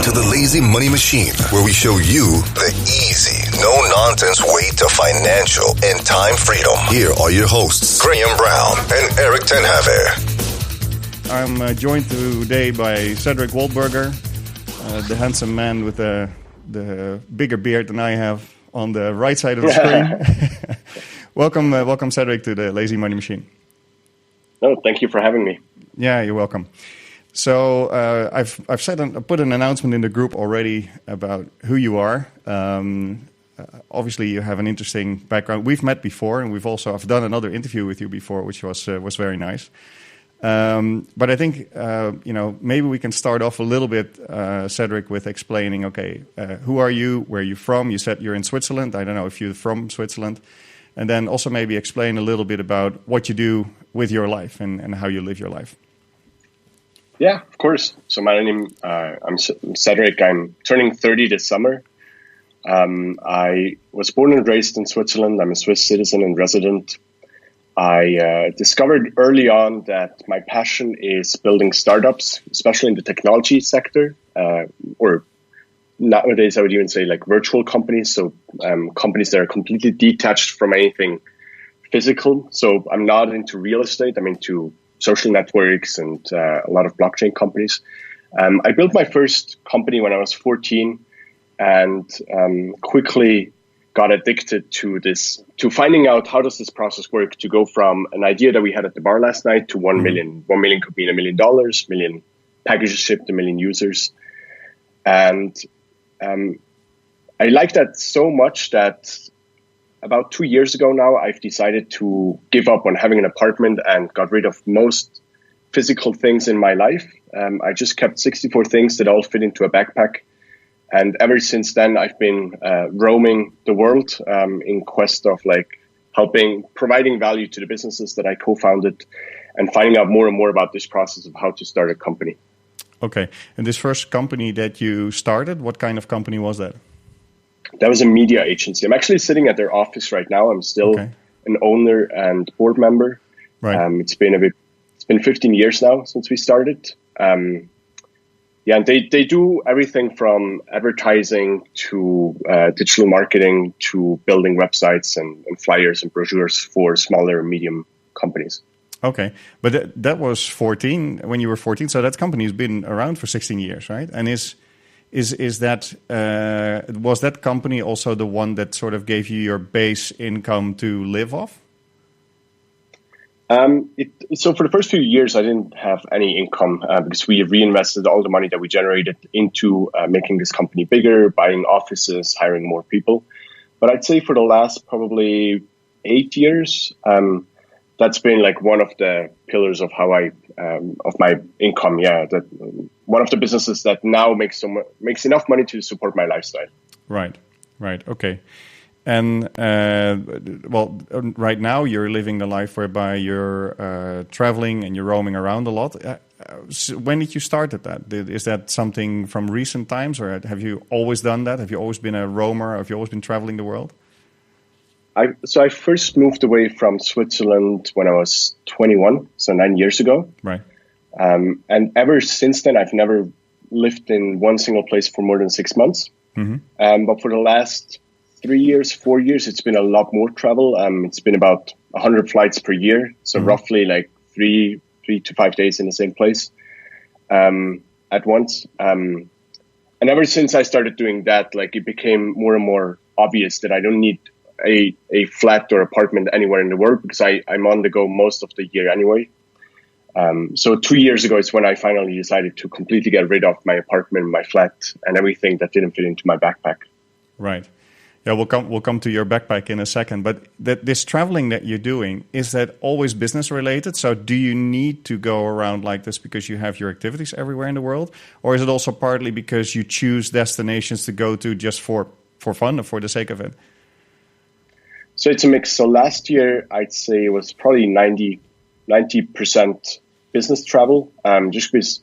to the Lazy Money Machine, where we show you the easy, no-nonsense way to financial and time freedom. Here are your hosts, Graham Brown and Erik Tenhaver. I'm joined today by Cedric Waldburger, the handsome man with the bigger beard than I have on the right side of the screen. Welcome, Cedric, to the Lazy Money Machine. No, thank you for having me. Yeah, you're welcome. So I've put an announcement in the group already about who you are. Obviously, you have an interesting background. We've met before, and I've done another interview with you before, which was very nice. But I think maybe we can start off a little bit, Cedric, with explaining. Okay, who are you? Where are you from? You said you're in Switzerland. I don't know if you're from Switzerland. And then also maybe explain a little bit about what you do with your life and how you live your life. Yeah, of course. So I'm Cedric. I'm turning 30 this summer. I was born and raised in Switzerland. I'm a Swiss citizen and resident. I discovered early on that my passion is building startups, especially in the technology sector, or nowadays I would even say like virtual companies. So companies that are completely detached from anything physical. So I'm not into real estate. I'm into social networks and a lot of blockchain companies. I built my first company when I was 14 and quickly got addicted to finding out how does this process work, to go from an idea that we had at the bar last night to 1 million. 1 million could mean $1 million, million packages shipped, 1 million users. And I like that so much that about 2 years ago now, I've decided to give up on having an apartment and got rid of most physical things in my life. I just kept 64 things that all fit into a backpack. And ever since then, I've been roaming the world in quest of providing value to the businesses that I co-founded and finding out more and more about this process of how to start a company. Okay. And this first company that you started, what kind of company was that? That was a media agency. I'm actually sitting at their office right now. I'm still an owner and board member. Right. It's been 15 years now since we started. And they do everything from advertising to digital marketing to building websites and flyers and brochures for smaller and medium companies. Okay, but that was 14 when you were 14. So that company has been around for 16 years, right? And is that was that company also the one that sort of gave you your base income to live off? So for the first few years, I didn't have any income because we reinvested all the money that we generated into making this company bigger, buying offices, hiring more people. But I'd say for the last probably 8 years, that's been like one of the pillars of how of my income. Yeah, that one of the businesses that now makes enough money to support my lifestyle. Right. Okay. And right now you're living the life whereby you're traveling and you're roaming around a lot. When did you start at that? Is that something from recent times, or have you always done that? Have you always been a roamer? Have you always been traveling the world? So I first moved away from Switzerland when I was 21, so 9 years ago. Right. And ever since then, I've never lived in one single place for more than 6 months. Mm-hmm. But for the last 3 years, 4 years, it's been a lot more travel. It's been about 100 flights per year. So roughly like 3 to 5 days in the same place at once. And ever since I started doing that, it became more and more obvious that I don't need a flat or apartment anywhere in the world because I'm on the go most of the year anyway. So 2 years ago is when I finally decided to completely get rid of my apartment, my flat, and everything that didn't fit into my backpack. Right. Yeah, we'll come to your backpack in a second. But this traveling that you're doing, is that always business related? So do you need to go around like this because you have your activities everywhere in the world? Or is it also partly because you choose destinations to go to just for fun or for the sake of it? So it's a mix. So last year, I'd say it was probably 90% business travel, just because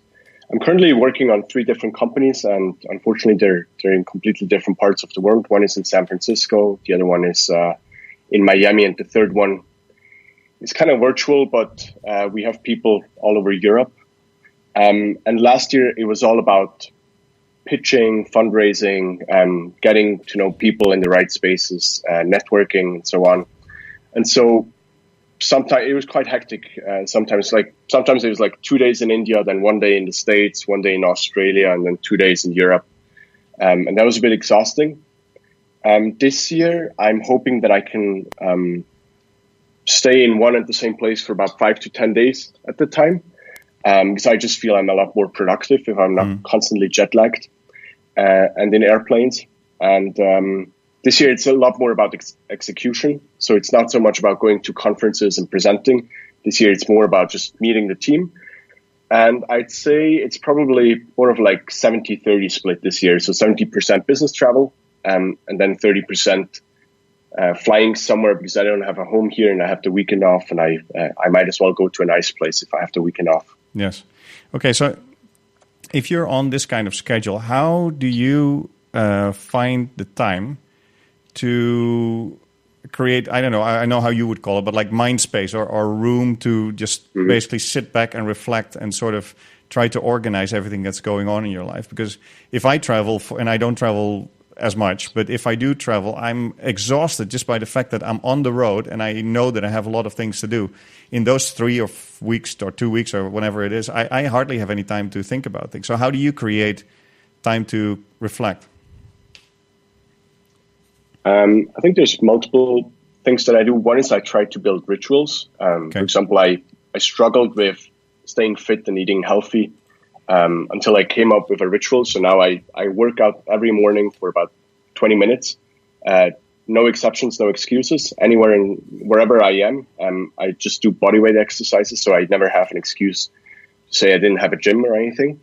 I'm currently working on 3 different companies, and unfortunately, they're in completely different parts of the world. One is in San Francisco, the other one is in Miami, and the third one is kind of virtual, but we have people all over Europe. And last year, it was all about pitching, fundraising, getting to know people in the right spaces, networking, and so on. And so sometimes it was quite hectic. Sometimes it was like 2 days in India, then 1 day in the States, 1 day in Australia, and then 2 days in Europe. And that was a bit exhausting. This year, I'm hoping that I can stay in one and the same place for about 5 to 10 days at the time, because I just feel I'm a lot more productive if I'm not constantly jet lagged and in airplanes. And this year, it's a lot more about execution. So it's not so much about going to conferences and presenting. This year, it's more about just meeting the team. And I'd say it's probably more of like 70-30 split this year. So 70% business travel, and then 30% flying somewhere because I don't have a home here and I have the weekend off, and I might as well go to a nice place if I have the weekend off. Yes. Okay, so if you're on this kind of schedule, how do you find the time to create, I don't know, I know how you would call it, but like mind space or room to just basically sit back and reflect and sort of try to organize everything that's going on in your life? Because if I travel, and I don't travel as much, but if I do travel, I'm exhausted just by the fact that I'm on the road and I know that I have a lot of things to do. In those 3 or 4 weeks or 2 weeks or whenever it is, I hardly have any time to think about things. So how do you create time to reflect? I think there's multiple things that I do. One is I try to build rituals. For example, I struggled with staying fit and eating healthy until I came up with a ritual. So now I work out every morning for about 20 minutes. No exceptions, no excuses. Anywhere and wherever I am, I just do bodyweight exercises. So I never have an excuse to say I didn't have a gym or anything.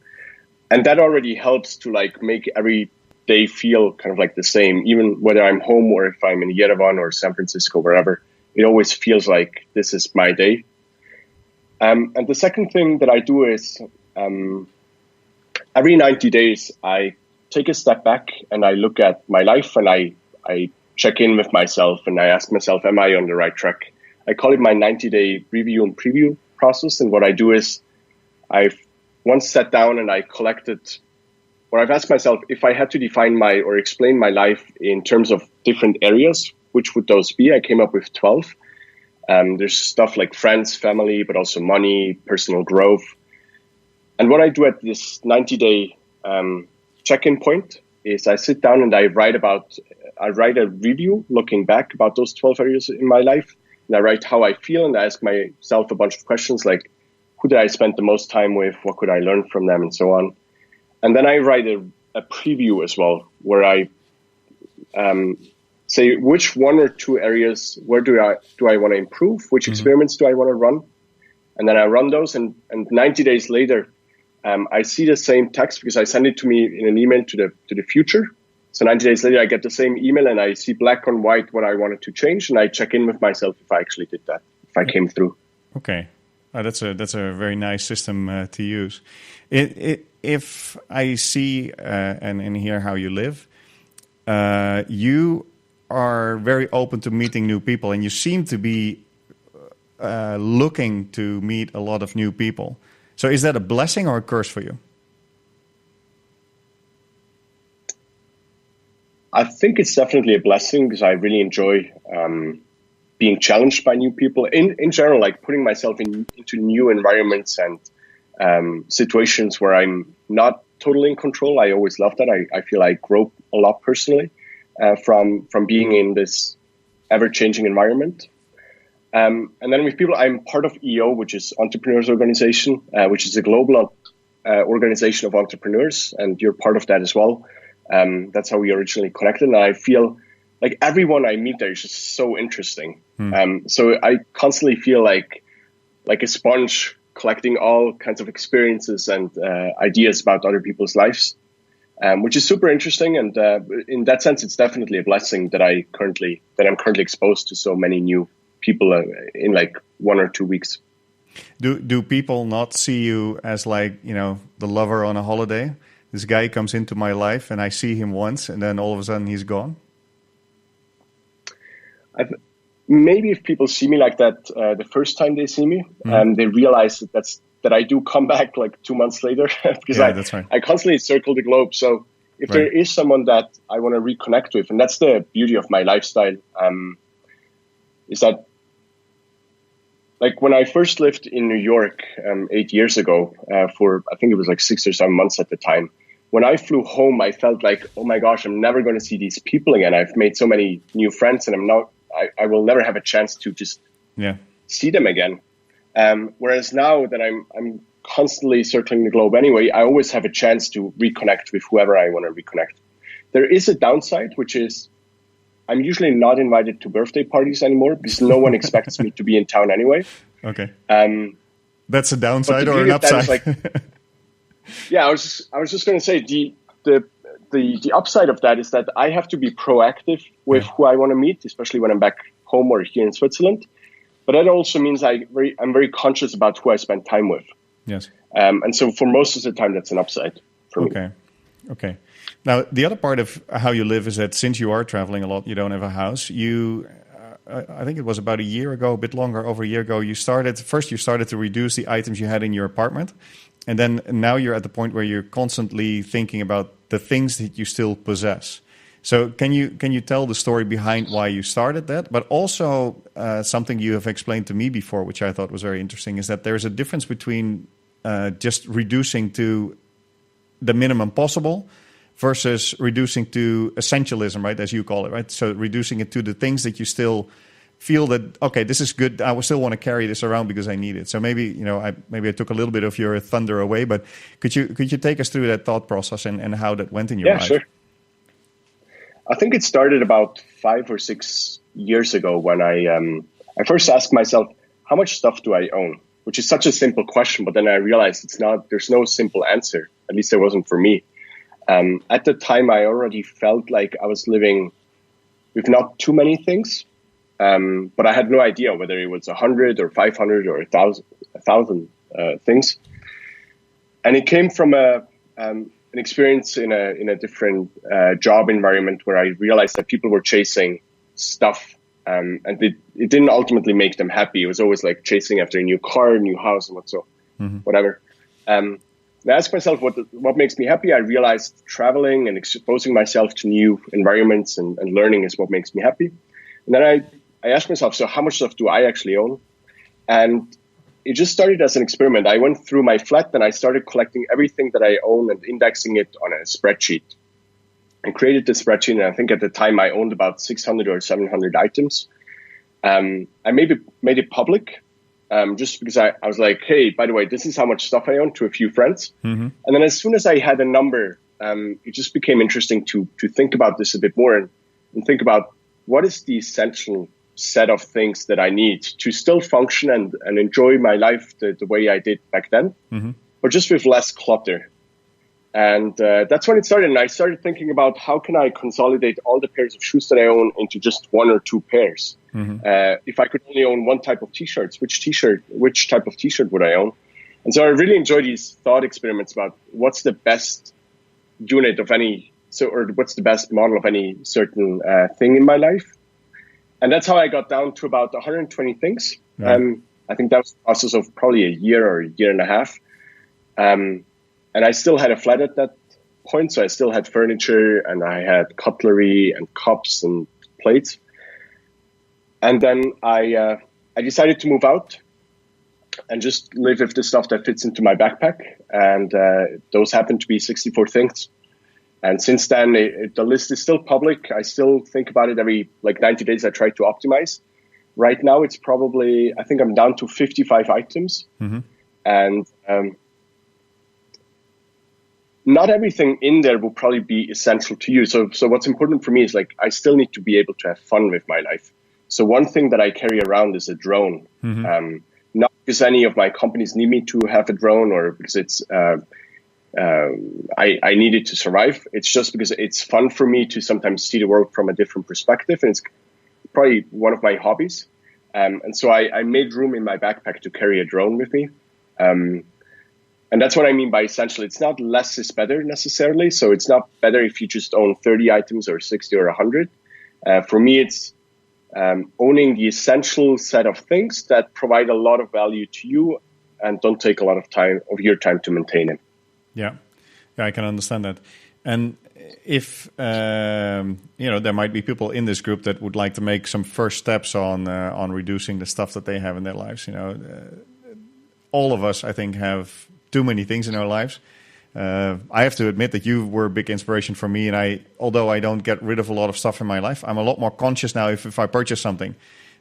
And that already helps to like make every day feel kind of like the same, even whether I'm home or if I'm in Yerevan or San Francisco, wherever. It always feels like this is my day. And the second thing that I do is every 90 days, I take a step back and I look at my life and I check in with myself and I ask myself, am I on the right track? I call it my 90-day review and preview process. And what I do is I've once sat down and I collected, or I've asked myself, if I had to define or explain my life in terms of different areas, which would those be? I came up with 12. There's stuff like friends, family, but also money, personal growth. And what I do at this 90-day check-in point is I sit down and I write a review looking back about those 12 areas in my life. And I write how I feel and I ask myself a bunch of questions like, who did I spend the most time with? What could I learn from them? And so on. And then I write a preview as well, where I say which 1 or 2 areas, where do I want to improve? Which experiments do I want to run? And then I run those. And 90 days later, I see the same text because I send it to me in an email to the future. So 90 days later, I get the same email and I see black on white what I wanted to change. And I check in with myself if I actually did that, if I came through. Okay. That's a very nice system to use. If I see and hear how you live, you are very open to meeting new people, and you seem to be looking to meet a lot of new people. So is that a blessing or a curse for you? I think it's definitely a blessing because I really enjoy being challenged by new people. In general, like putting myself into new environments and situations where I'm not totally in control. I always love that. I feel I grow a lot personally from being in this ever-changing environment. And then with people, I'm part of EO, which is Entrepreneurs Organization, which is a global organization of entrepreneurs, and you're part of that as well. That's how we originally connected. And I feel like everyone I meet there is just so interesting. So I constantly feel like a sponge collecting all kinds of experiences and ideas about other people's lives, which is super interesting. And in that sense, it's definitely a blessing that I'm currently exposed to so many new people in like 1 or 2 weeks. Do people not see you as like, the lover on a holiday? This guy comes into my life and I see him once and then all of a sudden he's gone? Maybe if people see me like that the first time they see me, they realize that I do come back like 2 months later because that's right. I constantly circle the globe. So if there is someone that I want to reconnect with, and that's the beauty of my lifestyle, is that, like, when I first lived in New York 8 years ago, for I think it was like 6 or 7 months at the time, when I flew home, I felt like, oh my gosh, I'm never going to see these people again. I've made so many new friends, and I will never have a chance to just see them again. Whereas now that I'm constantly circling the globe anyway, I always have a chance to reconnect with whoever I want to reconnect. There is a downside, which is I'm usually not invited to birthday parties anymore because no one expects me to be in town anyway. Okay. That's a downside or an upside? Yeah, I was just going to say the upside of that is that I have to be proactive with who I want to meet, especially when I'm back home or here in Switzerland. But that also means I'm very conscious about who I spend time with. Yes. And so for most of the time, that's an upside for me. Okay. Now, the other part of how you live is that since you are traveling a lot, you don't have a house. I think it was about a year ago, a bit longer, over a year ago, you started to reduce the items you had in your apartment. And then now you're at the point where you're constantly thinking about the things that you still possess. So can you tell the story behind why you started that? But also something you have explained to me before, which I thought was very interesting, is that there's a difference between just reducing to the minimum possible versus reducing to essentialism, right, as you call it, right? So reducing it to the things that you still feel that, okay, this is good. I will still want to carry this around because I need it. So maybe I took a little bit of your thunder away, but could you take us through that thought process and how that went in your life? Yeah, sure. I think it started about 5 or 6 years ago when I first asked myself, how much stuff do I own? Which is such a simple question, but then I realized there's no simple answer. At least there wasn't for me. At the time, I already felt like I was living with not too many things, but I had no idea whether it was 100 or 500 or 1,000 things. And it came from an experience in a different job environment where I realized that people were chasing stuff, and it didn't ultimately make them happy. It was always like chasing after a new car, a new house, and whatever. And I asked myself what makes me happy. I realized traveling and exposing myself to new environments and learning is what makes me happy. And then I asked myself, so how much stuff do I actually own? And it just started as an experiment. I went through my flat and I started collecting everything that I own and indexing it on a spreadsheet. And created this spreadsheet, and I think at the time I owned about 600 or 700 items. I made it public. Just because I was like, hey, by the way, this is how much stuff I own, to a few friends. And then as soon as I had a number, it just became interesting to think about this a bit more and think about what is the essential set of things that I need to still function and enjoy my life the way I did back then, but just with less clutter. And that's when it started. And I started thinking about how can I consolidate all the pairs of shoes that I own into just 1 or 2 pairs. If I could only own one type of T-shirts, which type of T-shirt would I own? And so I really enjoy these thought experiments about what's the best unit of or what's the best model of any certain thing in my life. And that's how I got down to about 120 things. I think that was a process of probably a year or a year and a half. And I still had a flat at that point, so I still had furniture and I had cutlery and cups and plates. And then I decided to move out and just live with the stuff that fits into my backpack. And those happen to be 64 things. And since then, the list is still public. I still think about it every 90 days. I try to optimize. Right now, it's probably, I think I'm down to 55 items. And not everything in there will probably be essential to you. So what's important for me is I still need to be able to have fun with my life. So one thing that I carry around is a drone. Not because any of my companies need me to have a drone or because it's I need it to survive. It's just because it's fun for me to sometimes see the world from a different perspective, and it's probably one of my hobbies. And so I made room in my backpack to carry a drone with me. And that's what I mean by essential. It's not less is better necessarily. So it's not better if you just own 30 items or 60 or 100. For me, it's owning the essential set of things that provide a lot of value to you and don't take a lot of your time to maintain it. Yeah. Yeah, I can understand that. And if there might be people in this group that would like to make some first steps on reducing the stuff that they have in their lives. All of us, I think, have too many things in our lives. I have to admit that you were a big inspiration for me, and although I don't get rid of a lot of stuff in my life, I'm a lot more conscious now if I purchase something.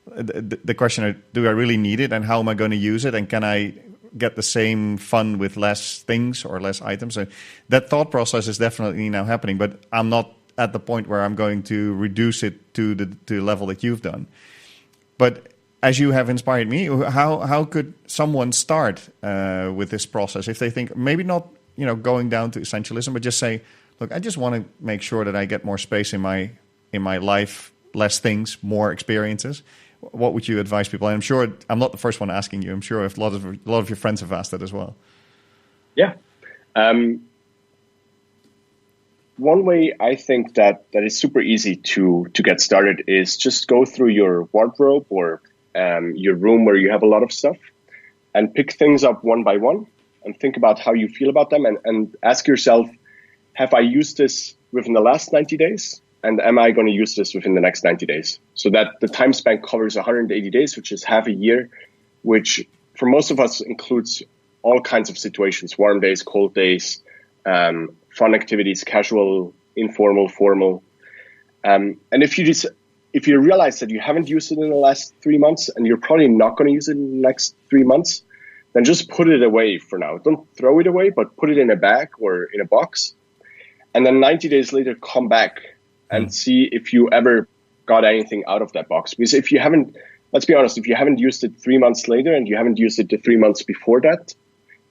The question is, do I really need it, and how am I going to use it, and can I get the same fun with less things or less items? So that thought process is definitely now happening, but I'm not at the point where I'm going to reduce it to the level that you've done. But as you have inspired me, how could someone start with this process if they think maybe not going down to essentialism, but just say, look, I just want to make sure that I get more space in my life, less things, more experiences. What would you advise people? And I'm sure I'm not the first one asking you. I'm sure a lot of your friends have asked that as well. Yeah. One way I think that is super easy to get started is just go through your wardrobe or your room where you have a lot of stuff and pick things up one by one and think about how you feel about them and ask yourself, have I used this within the last 90 days? And am I going to use this within the next 90 days? So that the time span covers 180 days, which is half a year, which for most of us includes all kinds of situations, warm days, cold days, fun activities, casual, informal, formal. And if you realize that you haven't used it in the last 3 months and you're probably not going to use it in the next 3 months, then just put it away for now. Don't throw it away, but put it in a bag or in a box. And then 90 days later, come back and see if you ever got anything out of that box. Because if you haven't, let's be honest, if you haven't used it 3 months later and you haven't used it the 3 months before that,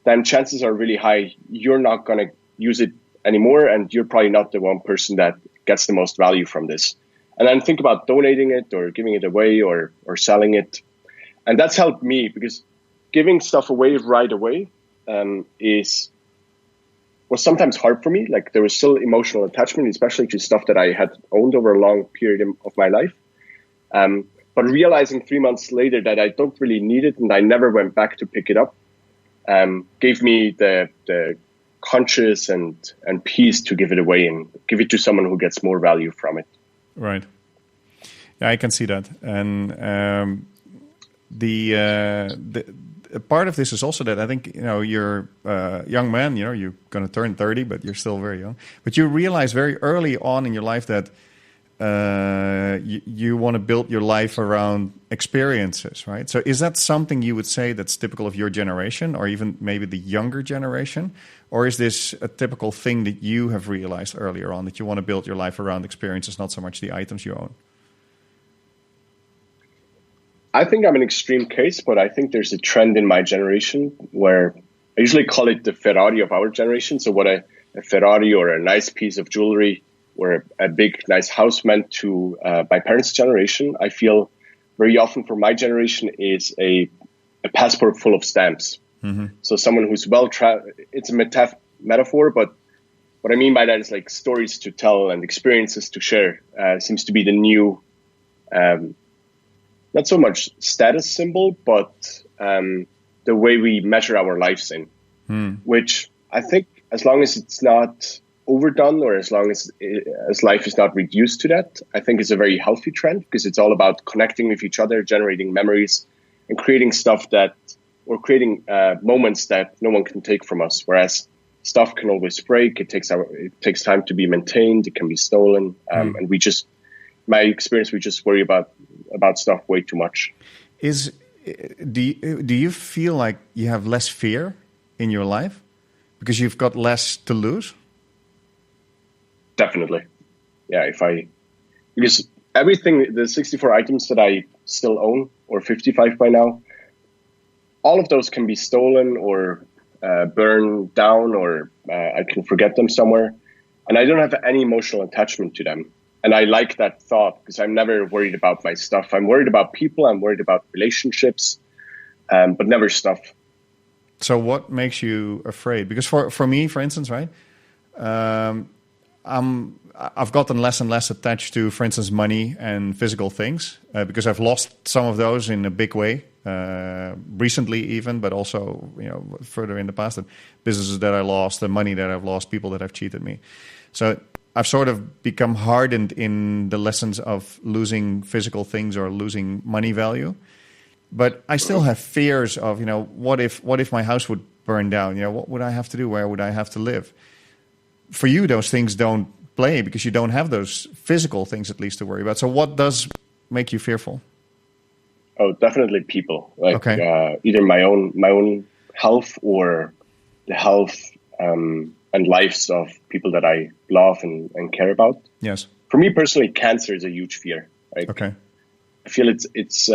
then chances are really high you're not going to use it anymore, and you're probably not the one person that gets the most value from this. And then think about donating it or giving it away or selling it. And that's helped me because giving stuff away right away was sometimes hard for me. Like there was still emotional attachment, especially to stuff that I had owned over a long period of my life. But realizing 3 months later that I don't really need it and I never went back to pick it up gave me the conscious and peace to give it away and give it to someone who gets more value from it. Right. Yeah, I can see that. And the part of this is also that I think, you're a young man, you're going to turn 30, but you're still very young. But you realize very early on in your life that you want to build your life around experiences, right? So is that something you would say that's typical of your generation or even maybe the younger generation? Or is this a typical thing that you have realized earlier on, that you want to build your life around experiences, not so much the items you own? I think I'm an extreme case, but I think there's a trend in my generation where I usually call it the Ferrari of our generation. So what a Ferrari or a nice piece of jewelry or a big, nice house meant to my parents' generation, I feel very often for my generation is a passport full of stamps. Mm-hmm. So someone who's it's a metaphor, but what I mean by that is like stories to tell and experiences to share seems to be the new, not so much status symbol, but the way we measure our lives in, which I think as long as it's not overdone or as long as life is not reduced to that, I think is a very healthy trend because it's all about connecting with each other, generating memories and creating creating moments that no one can take from us. Whereas stuff can always break. It takes time to be maintained. It can be stolen. And my experience, we just worry about stuff way too much. Do you feel like you have less fear in your life because you've got less to lose? Definitely. Yeah. Because everything, the 64 items that I still own, or 55 by now, all of those can be stolen or burned down, or I can forget them somewhere. And I don't have any emotional attachment to them. And I like that thought because I'm never worried about my stuff. I'm worried about people. I'm worried about relationships, but never stuff. So what makes you afraid? Because for me, for instance, right, I've gotten less and less attached to, for instance, money and physical things because I've lost some of those in a big way recently even, but also further in the past, and businesses that I lost, the money that I've lost, people that have cheated me. So I've sort of become hardened in the lessons of losing physical things or losing money value. But I still have fears of, what if my house would burn down? What would I have to do? Where would I have to live? For you, those things don't play because you don't have those physical things at least to worry about. So what does make you fearful? Oh, definitely people. Either my own health or the health and lives of people that I love and care about. Yes. For me personally, cancer is a huge fear. Okay. I feel it's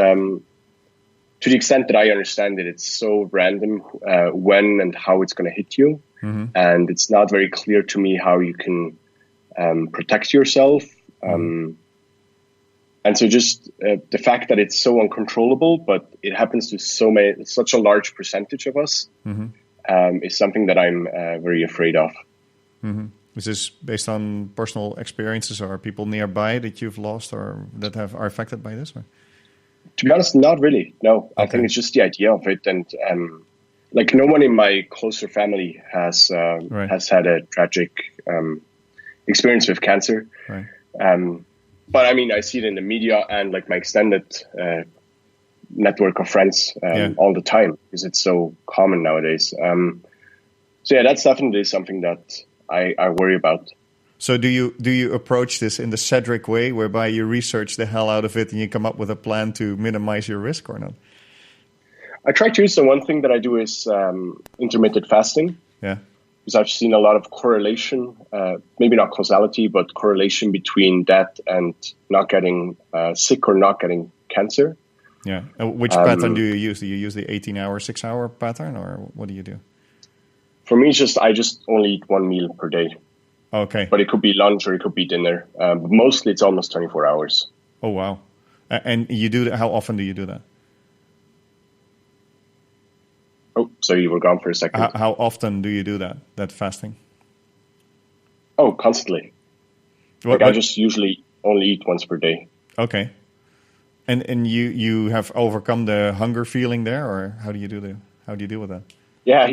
to the extent that I understand it, it's so random when and how it's going to hit you. Mm-hmm. And it's not very clear to me how you can protect yourself. And so just the fact that it's so uncontrollable, but it happens to such a large percentage of us, is something that I'm very afraid of. Mm-hmm. Is this based on personal experiences or people nearby that you've lost or that are affected by this? Or? To be honest, not really. No, okay. I think it's just the idea of it. And no one in my closer family has had a tragic experience with cancer. Right. But I mean, I see it in the media and my extended network of friends all the time because it's so common nowadays. That's definitely something that I worry about. So do you approach this in the Cedric way, whereby you research the hell out of it and you come up with a plan to minimize your risk, or not? I try to. So one thing that I do is intermittent fasting. Yeah. Because I've seen a lot of correlation, maybe not causality, but correlation between that and not getting sick or not getting cancer. Yeah. Which pattern do you use? Do you use the 18-hour, 6-hour pattern, or what do you do? For me, I just only eat one meal per day. Okay. But it could be lunch or it could be dinner. But mostly it's almost 24 hours. Oh, wow. And you do that? How often do you do that? Oh, so you were gone for a second. How often do you do that fasting? Oh, constantly. I just usually only eat once per day. Okay. And you have overcome the hunger feeling there, or how do you deal with that? Yeah.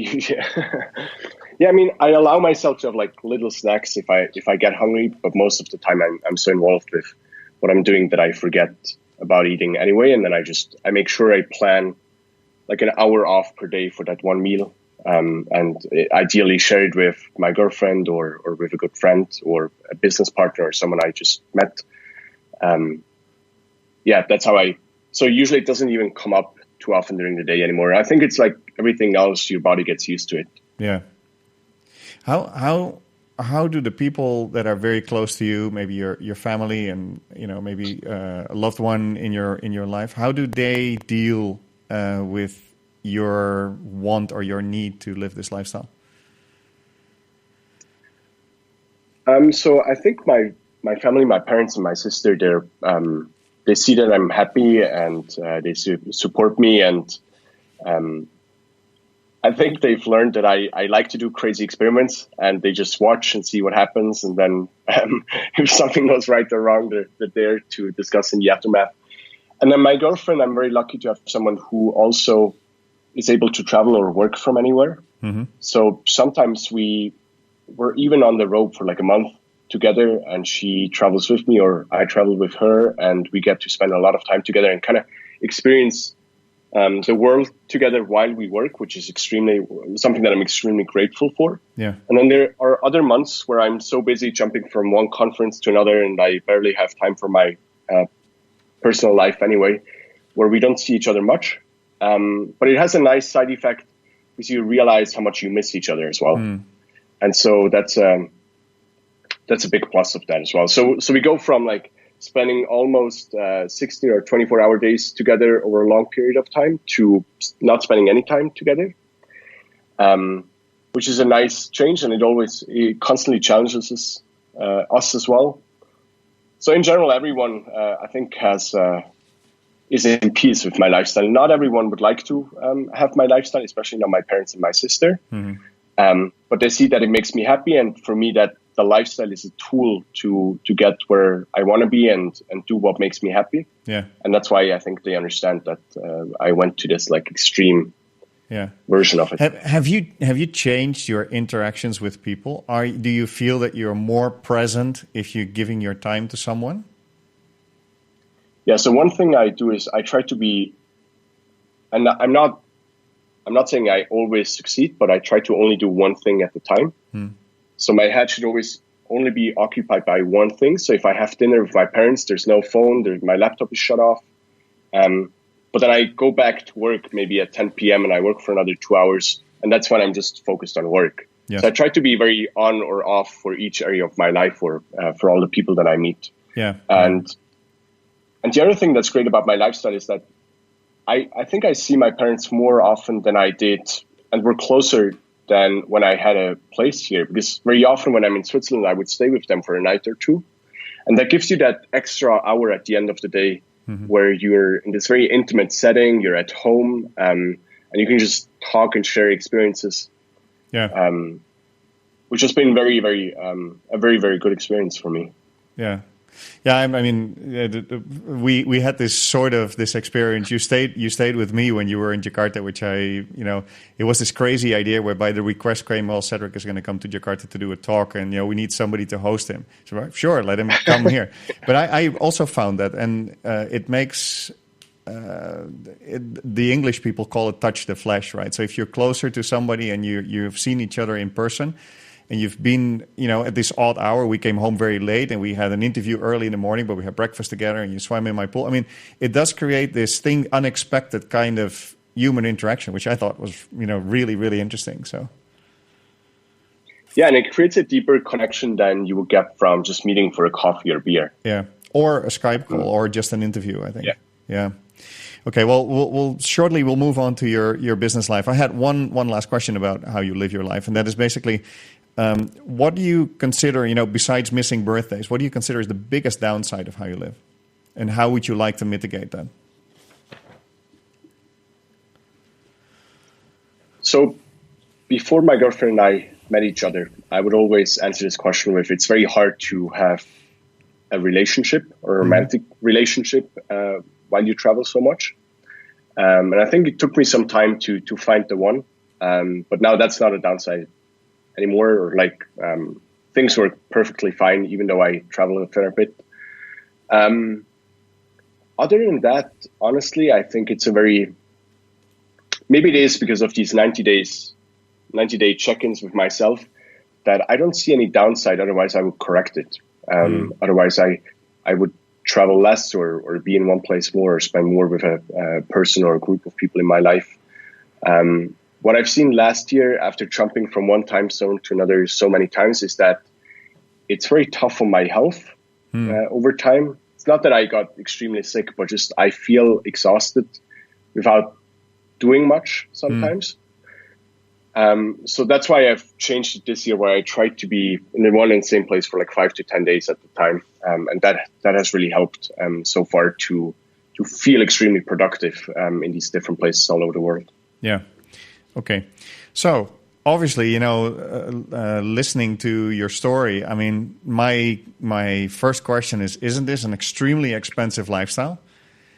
Yeah, I mean, I allow myself to have little snacks if I get hungry, but most of the time I'm so involved with what I'm doing that I forget about eating anyway. And then I make sure I plan an hour off per day for that one meal, and ideally share it with my girlfriend or with a good friend or a business partner or someone I just met. That's how so usually it doesn't even come up too often during the day anymore. I think it's like everything else, your body gets used to it. Yeah. How do the people that are very close to you, maybe your family and maybe a loved one in your life, how do they deal with your want or your need to live this lifestyle? So I think my family, my parents and my sister, they see that I'm happy and they support me, and I think they've learned that I like to do crazy experiments, and they just watch and see what happens. And then if something goes right or wrong, they're there to discuss in the aftermath. And then my girlfriend, I'm very lucky to have someone who also is able to travel or work from anywhere. Mm-hmm. So sometimes we're even on the road for a month together, and she travels with me or I travel with her, and we get to spend a lot of time together and kind of experience the world together while we work, which is something that I'm extremely grateful for. Yeah. And then there are other months where I'm so busy jumping from one conference to another, and I barely have time for my personal life anyway, where we don't see each other much. But it has a nice side effect because you realize how much you miss each other as well. Mm. And so that's a big plus of that as well. So we go from spending almost 60 or 24-hour days together over a long period of time to not spending any time together, which is a nice change, and it constantly challenges us as well. So in general, everyone I think is in peace with my lifestyle. Not everyone would like to have my lifestyle, especially not my parents and my sister. Mm-hmm. But they see that it makes me happy, and for me that the lifestyle is a tool to get where I want to be and do what makes me happy. Yeah. And that's why I think they understand that I went to this like extreme version of it. Have you changed your interactions with people? Do you feel that you're more present if you're giving your time to someone? Yeah. So one thing I do is I try to be, and I'm not saying I always succeed, but I try to only do one thing at a time. So my head should always only be occupied by one thing. So if I have dinner with my parents, there's no phone, my laptop is shut off. But then I go back to work maybe at 10 p.m. and I work for another 2 hours. And that's when I'm just focused on work. Yeah. So I try to be very on or off for each area of my life or for all the people that I meet. Yeah. And the other thing that's great about my lifestyle is that I think I see my parents more often than I did, and we're closer than when I had a place here. Because very often when I'm in Switzerland, I would stay with them for a night or two. And that gives you that extra hour at the end of the day where you're in this very intimate setting, you're at home, and you can just talk and share experiences. Yeah. Which has been very, very, a very, very good experience for me. Yeah. Yeah, I mean, we had this experience. You stayed with me when you were in Jakarta, which it was this crazy idea whereby the request came, well, Cedric is going to come to Jakarta to do a talk, and we need somebody to host him. So sure, let him come here. But I also found that, and it makes the English people call it touch the flesh, right? So if you're closer to somebody and you've seen each other in person. And you've been, at this odd hour, we came home very late and we had an interview early in the morning, but we had breakfast together and you swam in my pool. I mean, it does create this unexpected kind of human interaction, which I thought was, really, really interesting. So. Yeah, and it creates a deeper connection than you would get from just meeting for a coffee or beer. Yeah, or a Skype call or just an interview, I think. Yeah. Okay, well, we'll move on to your business life. I had one last question about how you live your life, and that is basically, what do you consider, besides missing birthdays, what do you consider is the biggest downside of how you live? And how would you like to mitigate that? So before my girlfriend and I met each other, I would always answer this question with, it's very hard to have a relationship or a romantic relationship while you travel so much. And I think it took me some time to find the one. But now that's not a downside anymore, or things work perfectly fine, even though I travel a fair bit. Other than that, honestly, I think it's maybe it is because of these 90-day check-ins with myself that I don't see any downside. Otherwise, I would correct it. Otherwise, I would travel less or be in one place more or spend more with a person or a group of people in my life. What I've seen last year after jumping from one time zone to another so many times is that it's very tough on my health over time. It's not that I got extremely sick, but just I feel exhausted without doing much sometimes. So that's why I've changed it this year, where I try to be in the one and same place for 5 to 10 days at the time. And that has really helped so far to feel extremely productive in these different places all over the world. Yeah. Okay. So obviously, listening to your story, I mean, my first question is, isn't this an extremely expensive lifestyle?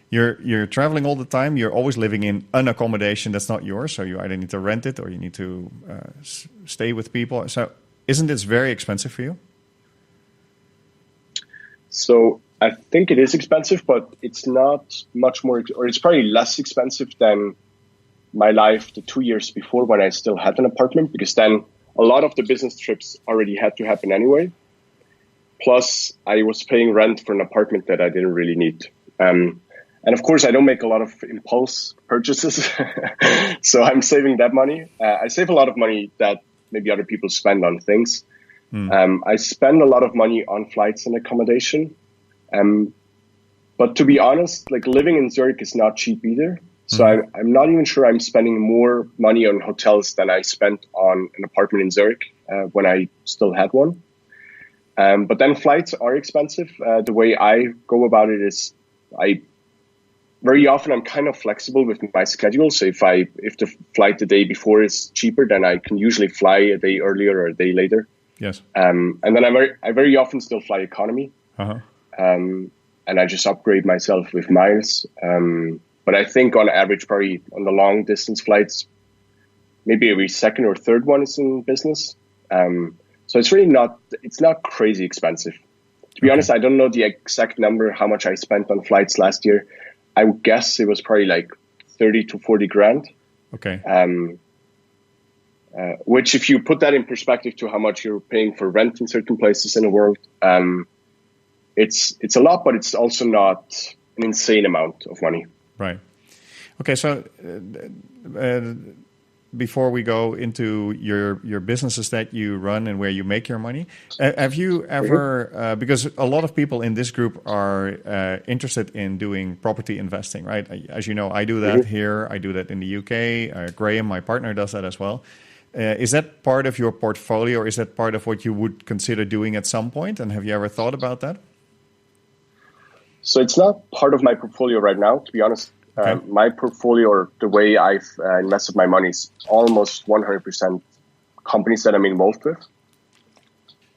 You're traveling all the time. You're always living in an accommodation that's not yours. So you either need to rent it or you need to stay with people. So isn't this very expensive for you? So I think it is expensive, but it's not much more, or it's probably less expensive than my life the 2 years before when I still had an apartment, because then a lot of the business trips already had to happen anyway. Plus, I was paying rent for an apartment that I didn't really need. And of course, I don't make a lot of impulse purchases, so I'm saving that money. I save a lot of money that maybe other people spend on things. I spend a lot of money on flights and accommodation. But to be honest, living in Zurich is not cheap either. So I'm not even sure I'm spending more money on hotels than I spent on an apartment in Zurich when I still had one. But then flights are expensive. The way I go about it is very often I'm kind of flexible with my schedule. So if the flight the day before is cheaper, then I can usually fly a day earlier or a day later. Yes. And then I very often still fly economy. Uh-huh. And I just upgrade myself with miles. But I think on average, probably on the long distance flights, maybe every second or third one is in business. So it's really it's not crazy expensive. To be honest, I don't know the exact number, how much I spent on flights last year. I would guess it was probably like 30 to 40 grand. Okay. Which, if you put that in perspective to how much you're paying for rent in certain places in the world, it's a lot, but it's also not an insane amount of money. Right. Okay. So before we go into your businesses that you run and where you make your money, have you ever, because a lot of people in this group are interested in doing property investing, right? As you know, I do that here. I do that in the UK. Graham, my partner, does that as well. Is that part of your portfolio, or is that part of what you would consider doing at some point? And have you ever thought about that? So it's not part of my portfolio right now, to be honest. Okay. My portfolio, or the way I've invested my money, is almost 100% companies that I'm involved with.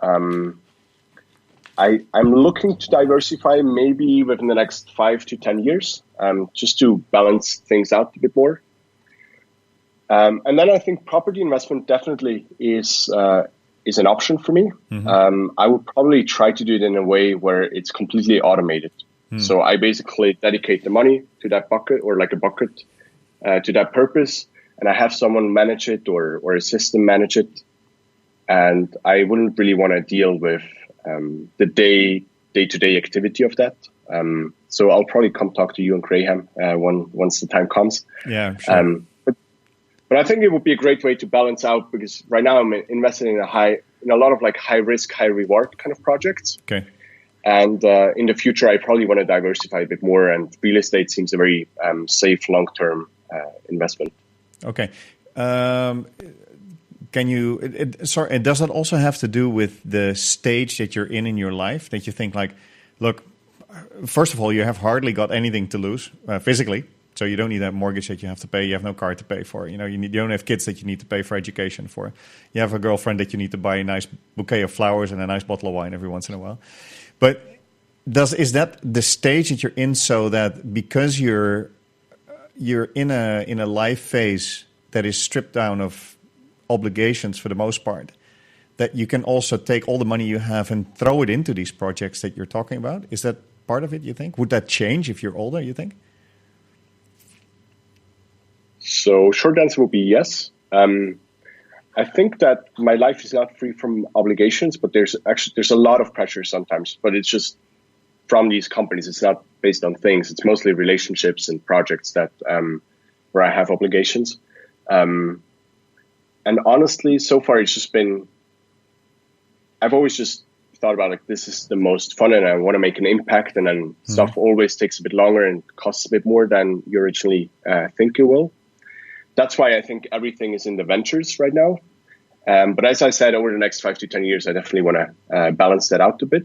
I'm looking to diversify maybe within the next 5 to 10 years, just to balance things out a bit more. And then I think property investment definitely is an option for me. I would probably try to do it in a way where it's completely automated. So I basically dedicate the money to that bucket, or like a bucket to that purpose, and I have someone manage it or a system manage it. And I wouldn't really want to deal with the day-to-day activity of that. So I'll probably come talk to you and Graham once the time comes. Yeah, sure. But I think it would be a great way to balance out, because right now I'm invested in a lot of like high risk, high reward kind of projects. Okay. And in the future, I probably want to diversify a bit more, and real estate seems a very safe long-term investment. Okay. Does that also have to do with the stage that you're in your life, that you think like, look, first of all, you have hardly got anything to lose physically. So you don't need that mortgage that you have to pay. You have no car to pay for. You don't have kids that you need to pay for education for. You have a girlfriend that you need to buy a nice bouquet of flowers and a nice bottle of wine every once in a while. But is that the stage that you're in, so that because you're in a life phase that is stripped down of obligations for the most part, that you can also take all the money you have and throw it into these projects that you're talking about? Is that part of it, you think? Would that change if you're older, you think? So short answer will be yes. I think that my life is not free from obligations, but there's a lot of pressure sometimes, but it's just from these companies. It's not based on things. It's mostly relationships and projects that where I have obligations. And honestly, so far it's just been, I've always just thought about like, this is the most fun and I want to make an impact, and then stuff always takes a bit longer and costs a bit more than you originally think it will. That's why I think everything is in the ventures right now. But as I said, over the next 5 to 10 years, I definitely want to balance that out a bit.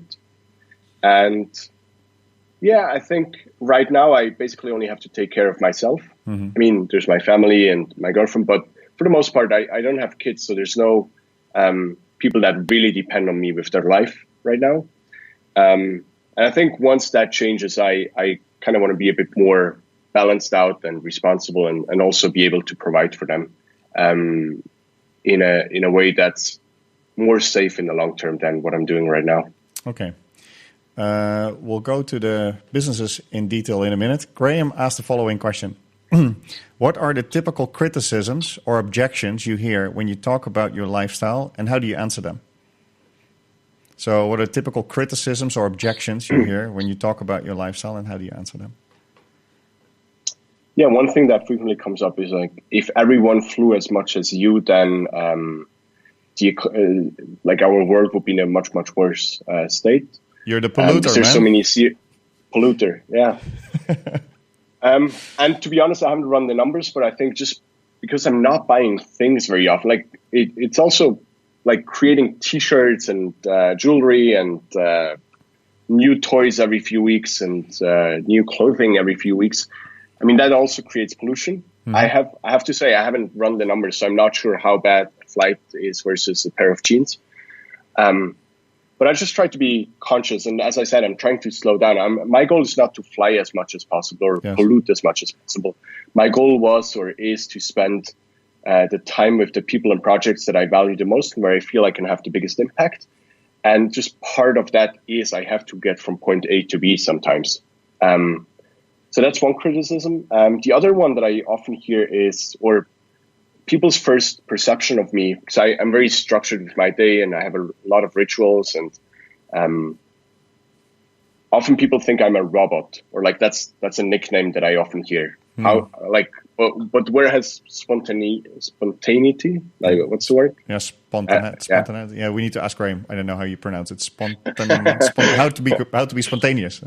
And yeah, I think right now I basically only have to take care of myself. I mean, there's my family and my girlfriend, but for the most part, I don't have kids. So there's no people that really depend on me with their life right now. And I think once that changes, I kind of want to be a bit more balanced out and responsible, and also be able to provide for them in a way that's more safe in the long term than what I'm doing right now. Okay. We'll go to the businesses in detail in a minute. Graham asked the following question. What are the typical criticisms or objections you hear when you talk about your lifestyle, and how do you answer them? So what are typical criticisms or objections you hear when you talk about your lifestyle, and how do you answer them? Yeah, one thing that frequently comes up is like, if everyone flew as much as you, then like our world would be in a much, much worse state. You're the polluter, there's man. So many polluter, yeah. And to be honest, I haven't run the numbers, but I think just because I'm not buying things very often, like it's also like creating T-shirts and jewelry and new toys every few weeks and new clothing every few weeks. I mean, that also creates pollution. I have to say, I haven't run the numbers, so I'm not sure how bad a flight is versus a pair of jeans. But I just try to be conscious. And as I said, I'm trying to slow down. My goal is not to fly as much as possible or pollute as much as possible. My goal was or is to spend the time with the people and projects that I value the most and where I feel I can have the biggest impact. And just part of that is I have to get from point A to B sometimes. So that's one criticism. The other one that I often hear is, or people's first perception of me, because I'm very structured with my day and I have a lot of rituals, and often people think I'm a robot, or like that's a nickname that I often hear. How but where has spontaneity? Like, what's the word? Yeah, spontaneity. Yeah, we need to ask Graham. I don't know how you pronounce it. How to be spontaneous.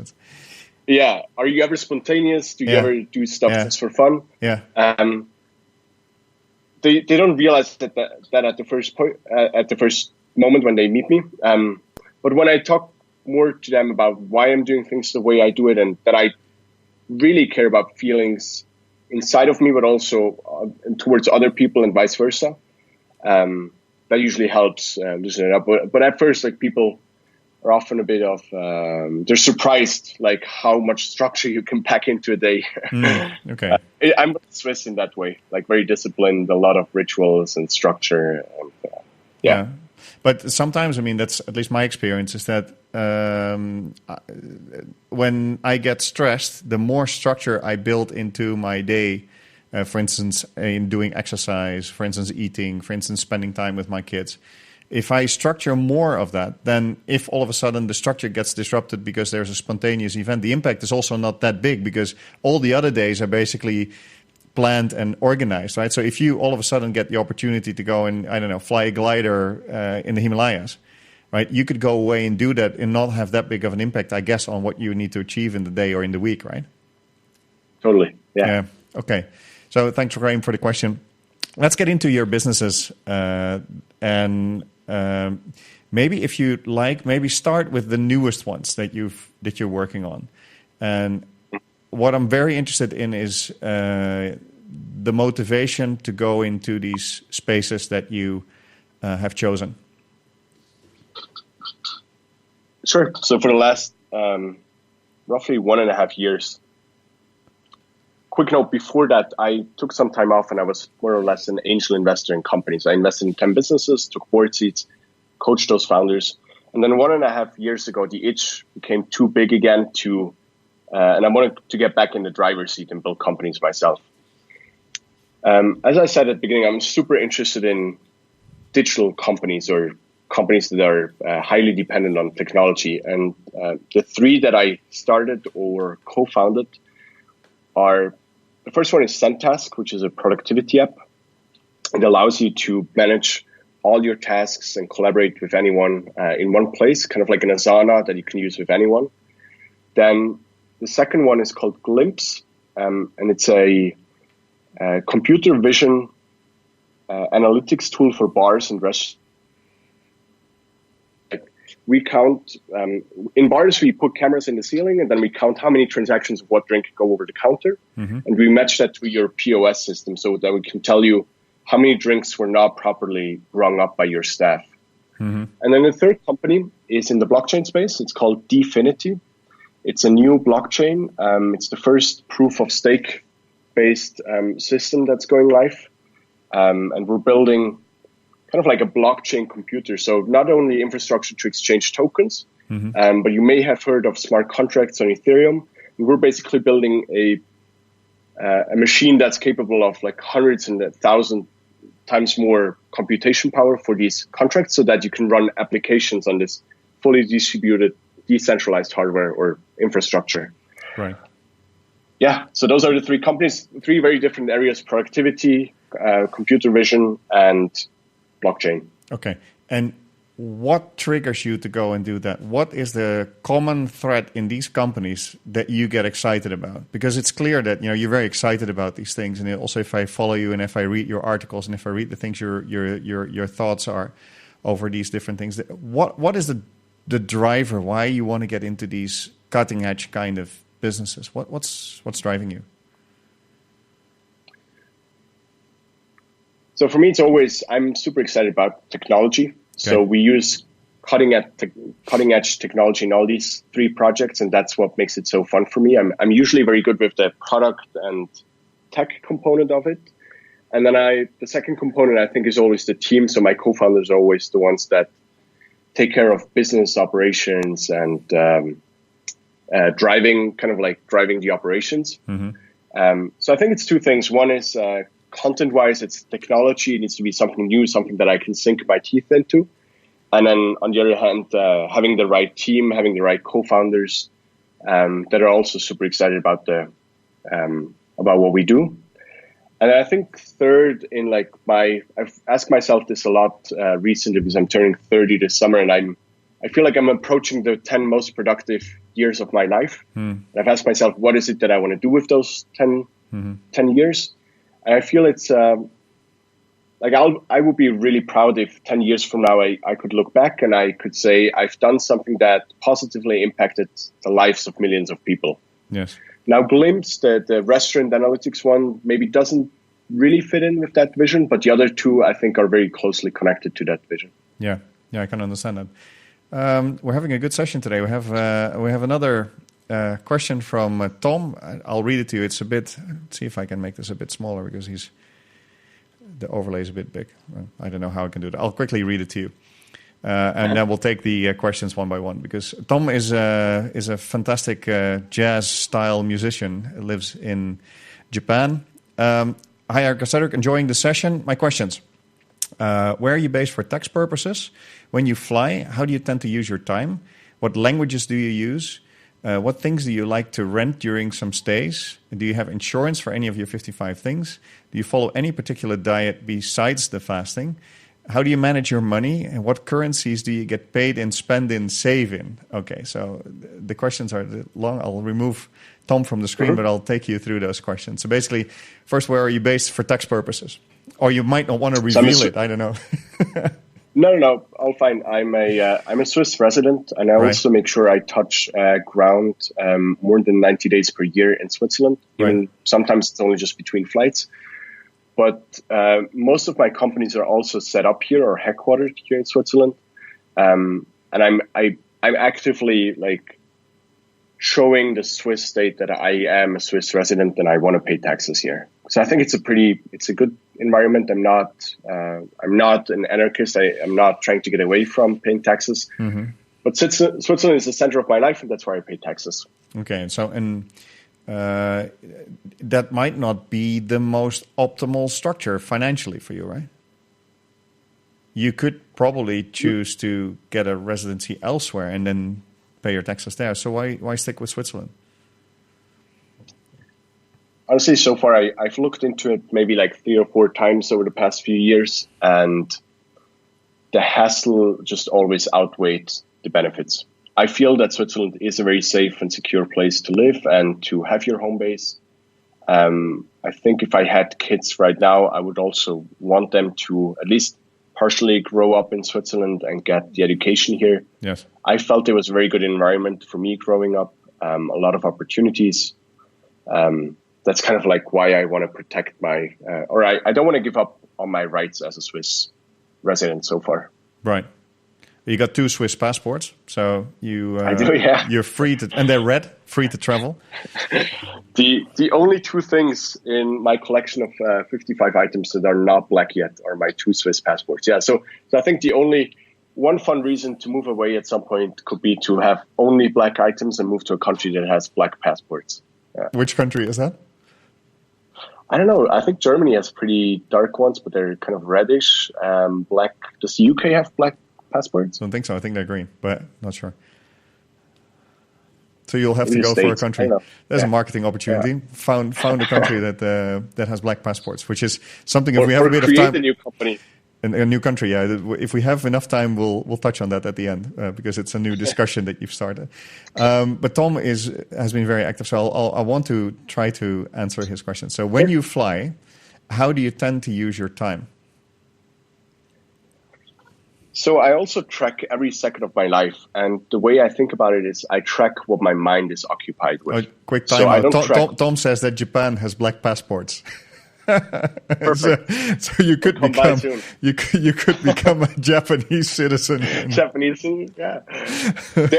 Yeah. Are you ever spontaneous? Do you ever do stuff just for fun? Yeah. They don't realize that at the first point, at the first moment when they meet me. But when I talk more to them about why I'm doing things the way I do it, and that I really care about feelings inside of me, but also towards other people and vice versa, that usually helps loosen it up. But at first, like, people are often a bit of they're surprised like how much structure you can pack into a day. Okay. I'm Swiss in that way, like very disciplined, a lot of rituals and structure. And, yeah. But sometimes, I mean, that's at least my experience, is that when I get stressed, the more structure I build into my day, for instance, in doing exercise, for instance, eating, for instance, spending time with my kids, if I structure more of that, then if all of a sudden the structure gets disrupted because there's a spontaneous event, the impact is also not that big because all the other days are basically planned and organized, right? So if you all of a sudden get the opportunity to go and, I don't know, fly a glider in the Himalayas, right? You could go away and do that and not have that big of an impact, I guess, on what you need to achieve in the day or in the week, right? Totally, yeah. Okay. So thanks, Graham, for the question. Let's get into your businesses and maybe if you like, maybe start with the newest ones that you're working on. And what I'm very interested in is the motivation to go into these spaces that you have chosen. Sure. So for the last roughly 1.5 years, quick note, before that, I took some time off and I was more or less an angel investor in companies. I invested in 10 businesses, took board seats, coached those founders. And then 1.5 years ago, the itch became too big again and I wanted to get back in the driver's seat and build companies myself. As I said at the beginning, I'm super interested in digital companies or companies that are highly dependent on technology. And the 3 that I started or co-founded are, the first one is Zendesk, which is a productivity app. It allows you to manage all your tasks and collaborate with anyone in one place, kind of like an Asana that you can use with anyone. Then the second one is called Glimpse, and it's a computer vision analytics tool for bars and restaurants. We count, in bars, we put cameras in the ceiling and then we count how many transactions of what drink go over the counter. Mm-hmm. And we match that to your POS system so that we can tell you how many drinks were not properly rung up by your staff. Mm-hmm. And then the third company is in the blockchain space. It's called Dfinity. It's a new blockchain. It's the first proof of stake based system that's going live. And we're building kind of like a blockchain computer. So not only infrastructure to exchange tokens, mm-hmm. But you may have heard of smart contracts on Ethereum. And we're basically building a machine that's capable of like hundreds and 1,000 times more computation power for these contracts so that you can run applications on this fully distributed, decentralized hardware or infrastructure. Right. Yeah. So those are the 3 companies, 3 very different areas: productivity, computer vision, and blockchain. Okay. And what triggers you to go and do that? What is the common thread in these companies that you get excited about? Because it's clear that you're very excited about these things. And also, if I follow you and if I read your articles and if I read the things your thoughts are over these different things, what is the driver? Why you want to get into these cutting edge kind of businesses? What's driving you? So for me, it's always, I'm super excited about technology. Okay. So we use cutting edge technology in all these 3 projects, and that's what makes it so fun for me. I'm usually very good with the product and tech component of it, and then the second component I think is always the team. So my co-founders are always the ones that take care of business operations and driving the operations. So I think it's 2 things. One is content-wise, it's technology. It needs to be something new, something that I can sink my teeth into. And then on the other hand, having the right team, having the right co-founders that are also super excited about what we do. And I think third, I've asked myself this a lot recently because I'm turning 30 this summer, and I feel like I'm approaching the 10 most productive years of my life. And I've asked myself, what is it that I want to do with those 10 years? And I feel it's I would be really proud if 10 years from now I could look back and I could say I've done something that positively impacted the lives of millions of people. Yes. Now, Glimpse, the restaurant analytics one, maybe doesn't really fit in with that vision, but the other 2 I think are very closely connected to that vision. Yeah, I can understand that. We're having a good session today. We have another question from Tom. I'll read it to you. It's a bit. Let's see if I can make this a bit smaller because the overlay is a bit big. I don't know how I can do that. I'll quickly read it to you, and then we'll take the questions one by one. Because Tom is a fantastic jazz style musician. Lives in Japan. Hi, Erik and Cedric. Enjoying the session. My questions. Where are you based for tax purposes? When you fly, how do you tend to use your time? What languages do you use? What things do you like to rent during some stays? Do you have insurance for any of your 55 things? Do you follow any particular diet besides the fasting? How do you manage your money? And what currencies do you get paid in, spend in, save in? Okay, so the questions are long. I'll remove Tom from the screen, but I'll take you through those questions. So basically, first, where are you based for tax purposes? Or you might not want to reveal it. I don't know. No, all fine. I'm a Swiss resident, and I also make sure I touch ground more than 90 days per year in Switzerland. Even sometimes it's only just between flights. But most of my companies are also set up here or headquartered here in Switzerland, and I'm actively showing the Swiss state that I am a Swiss resident and I want to pay taxes here. So I think it's a good environment. I'm not an anarchist. I'm not trying to get away from paying taxes. But Switzerland is the center of my life, and that's where I pay taxes. Okay, so that might not be the most optimal structure financially for you, right? You could probably choose to get a residency elsewhere and then pay your taxes there. So why stick with Switzerland? Honestly, so far I've looked into it maybe 3 or 4 times over the past few years, and the hassle just always outweighed the benefits. I feel that Switzerland is a very safe and secure place to live and to have your home base. I think if I had kids right now, I would also want them to at least partially grow up in Switzerland and get the education here. Yes, I felt it was a very good environment for me growing up, a lot of opportunities. That's kind of why I want to protect I don't want to give up on my rights as a Swiss resident so far. Right. You got 2 Swiss passports, so I do, yeah. You're free to, and they're red, free to travel. The only 2 things in my collection of 55 items that are not black yet are my 2 Swiss passports. Yeah, so I think the only one fun reason to move away at some point could be to have only black items and move to a country that has black passports. Yeah. Which country is that? I don't know. I think Germany has pretty dark ones, but they're kind of reddish. Black. Does the UK have black passports? I don't think so. I think they're green, but not sure. So you'll have to go for a country. There's a marketing opportunity. Yeah. Found a country that has black passports, which is something. If we have a bit of time, a new company. A new country, yeah. If we have enough time, we'll touch on that at the end because it's a new discussion that you've started. But Tom has been very active, so I want to try to answer his question. So when you fly, how do you tend to use your time? So I also track every second of my life, and the way I think about it is I track what my mind is occupied with. Quick time out. Tom says that Japan has black passports. So you could become you could become a Japanese citizen. Japanese citizen, yeah.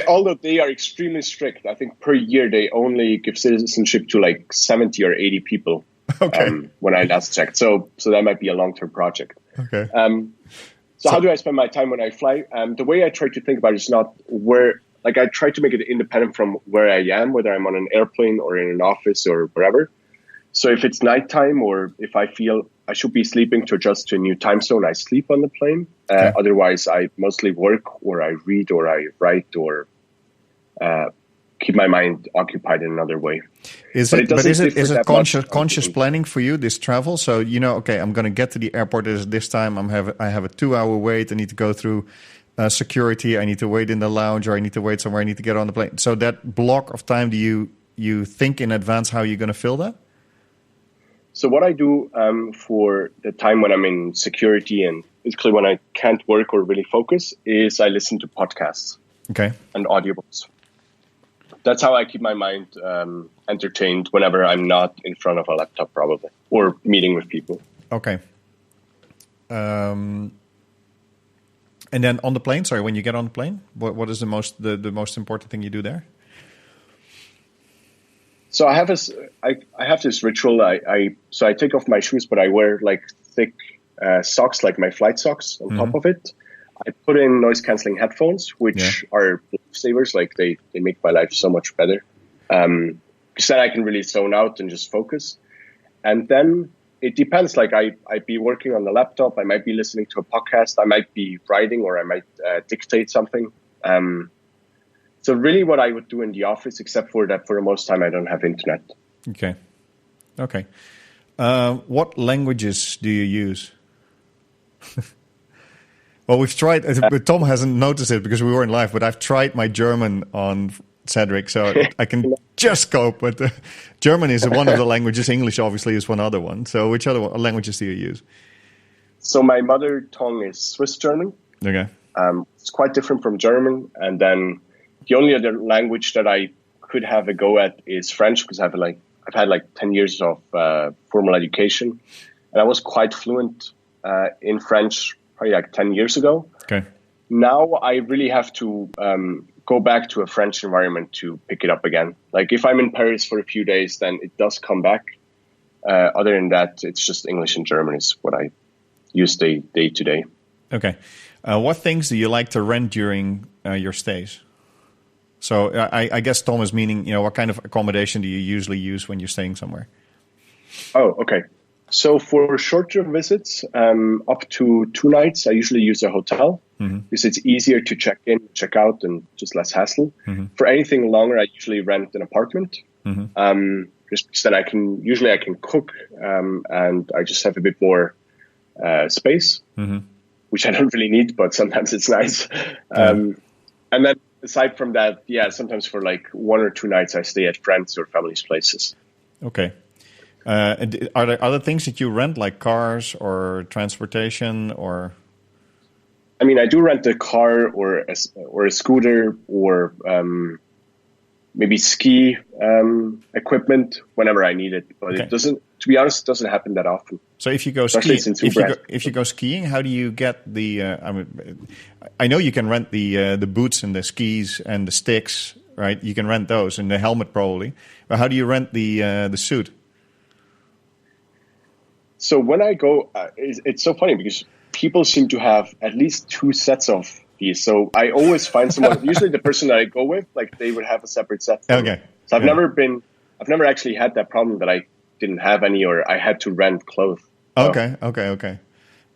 Although they are extremely strict, I think per year they only give citizenship to like 70 or 80 people. Okay. When I last checked, so that might be a long-term project. Okay. So how do I spend my time when I fly? The way I try to think about it is not where. Like I try to make it independent from where I am, whether I'm on an airplane or in an office or wherever. So if it's nighttime or if I feel I should be sleeping to adjust to a new time zone, I sleep on the plane. Okay. Otherwise, I mostly work or I read or I write or keep my mind occupied in another way. Is it conscious planning for you, this travel? So, okay, I'm going to get to the airport this time. I have a 2-hour wait. I need to go through security. I need to wait in the lounge, or I need to wait somewhere. I need to get on the plane. So that block of time, do you think in advance how you're going to fill that? So what I do for the time when I'm in security and basically when I can't work or really focus is I listen to podcasts. Okay. And audiobooks. That's how I keep my mind entertained whenever I'm not in front of a laptop, probably, or meeting with people. Okay. And then on the plane, when you get on the plane, what is the most important thing you do there? So I have this ritual. I take off my shoes, but I wear like thick socks, like my flight socks on top of it. I put in noise canceling headphones, which are lifesavers. Like they make my life so much better. Because then I can really zone out and just focus. And then it depends. Like I'd be working on the laptop. I might be listening to a podcast. I might be writing, or I might dictate something. So really what I would do in the office, except for that for the most time I don't have internet. Okay. What languages do you use? Well, we've tried, but Tom hasn't noticed it because we weren't live, but I've tried my German on Cedric, so I can just cope. But German is one of the languages. English, obviously, is one other one. So which other languages do you use? So my mother tongue is Swiss German. Okay. It's quite different from German. And then the only other language that I could have a go at is French, because I've had like 10 years of formal education. And I was quite fluent in French probably like 10 years ago. Okay. Now I really have to go back to a French environment to pick it up again. Like if I'm in Paris for a few days, then it does come back. Other than that, it's just English and German is what I use day to day. Okay. What things do you like to rent during your stays? So I guess Tom is meaning, what kind of accommodation do you usually use when you're staying somewhere? Oh, okay. So for short-term visits, up to 2 nights, I usually use a hotel because it's easier to check in, check out, and just less hassle. For anything longer, I usually rent an apartment. Just because then I can cook, and I just have a bit more space, which I don't really need, but sometimes it's nice. And then aside from that, sometimes for like 1 or 2 nights, I stay at friends' or family's places. Okay. Are there other things that you rent, like cars or transportation, or? I mean, I do rent a car or a scooter or maybe ski equipment whenever I need it. But it doesn't. To be honest, it doesn't happen that often. So if you go skiing, if you go skiing, how do you get the? I know you can rent the boots and the skis and the sticks, right? You can rent those and the helmet probably. But how do you rent the suit? So when I go, it's so funny because people seem to have at least 2 sets of these. So I always find someone, usually the person that I go with, like they would have a separate set. Okay. So I've never actually had that problem that I didn't have any, or I had to rent clothes. So. Okay.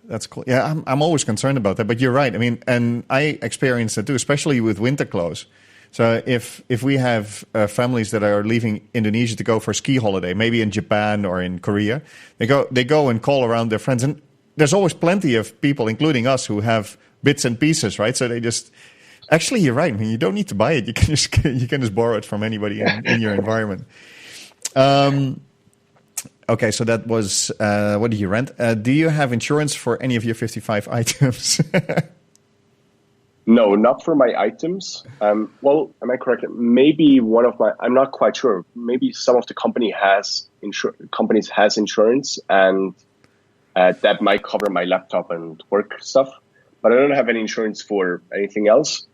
That's cool. Yeah, I'm always concerned about that, but you're right. I mean, and I experience that too, especially with winter clothes. So if we have families that are leaving Indonesia to go for a ski holiday, maybe in Japan or in Korea, they go and call around their friends, and there's always plenty of people, including us, who have bits and pieces, right? So they just actually, you're right. I mean, you don't need to buy it. You can just borrow it from anybody in your environment. Okay, so that was what did you rent? Do you have insurance for any of your 55 items? No, not for my items. Well, am I correct? Maybe one of my, I'm not quite sure. Maybe some of the companies has insurance, and that might cover my laptop and work stuff. But I don't have any insurance for anything else.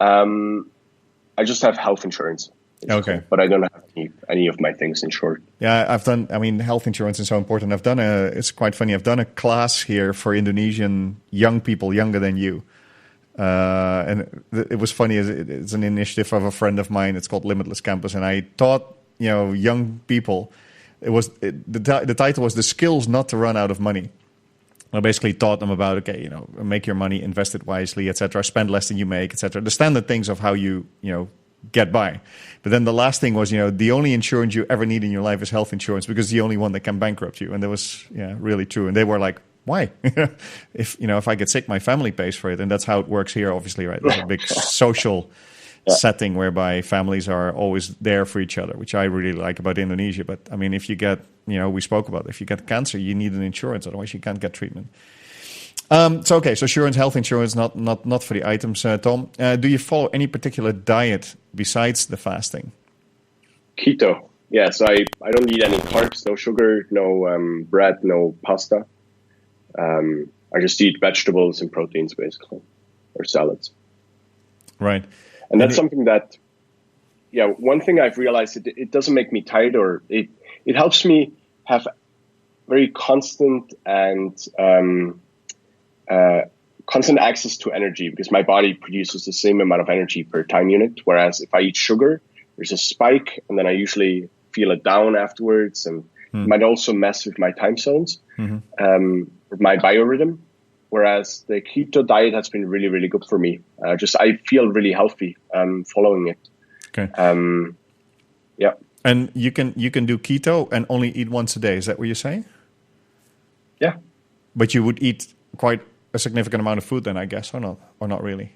I just have health insurance. Okay. But I don't have any of my things insured. Yeah, health insurance is so important. It's quite funny. I've done a class here for Indonesian young people younger than you. And it was funny. It's an initiative of a friend of mine. It's called Limitless Campus. And I taught, young people, the title was The Skills Not to Run Out of Money. I basically taught them about, make your money, invest it wisely, etc. Spend less than you make, etc. The standard things of how you get by. But then the last thing was, the only insurance you ever need in your life is health insurance, because it's the only one that can bankrupt you. And that was really true. And they were like, why? If I get sick, my family pays for it. And that's how it works here, obviously, right? There's a big social setting whereby families are always there for each other, which I really like about Indonesia. But I mean, if you get, we spoke about, if you get cancer, you need an insurance, otherwise you can't get treatment. So insurance, health insurance, not for the items. Tom, do you follow any particular diet besides the fasting? Keto. Yeah, so I don't eat any carbs, no sugar, no bread, no pasta. I just eat vegetables and proteins, basically, or salads. Right. And that's something that, one thing I've realized, it doesn't make me tired, or it helps me have very constant and constant access to energy, because my body produces the same amount of energy per time unit. Whereas if I eat sugar, there's a spike, and then I usually feel it down afterwards, and it might also mess with my time zones, with my biorhythm. Whereas the keto diet has been really, really good for me. I feel really healthy following it. Okay. Yeah. And you can do keto and only eat once a day. Is that what you're saying? Yeah. But you would eat quite a significant amount of food then, I guess, or not really?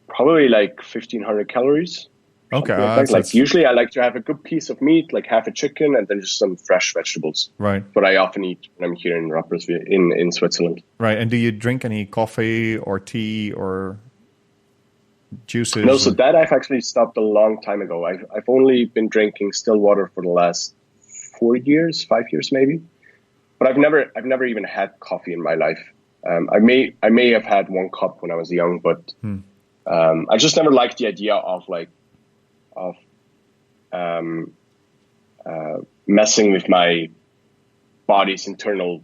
Probably like 1,500 calories. Okay. Usually I like to have a good piece of meat, like half a chicken, and then just some fresh vegetables. Right. But I often eat when I'm here in Rapperswil, in Switzerland. Right. And do you drink any coffee or tea or juices? No, so that I've actually stopped a long time ago. I've only been drinking still water for the last 5 years maybe. But I've never even had coffee in my life. I may have had one cup when I was young, but I just never liked the idea of messing with my body's internal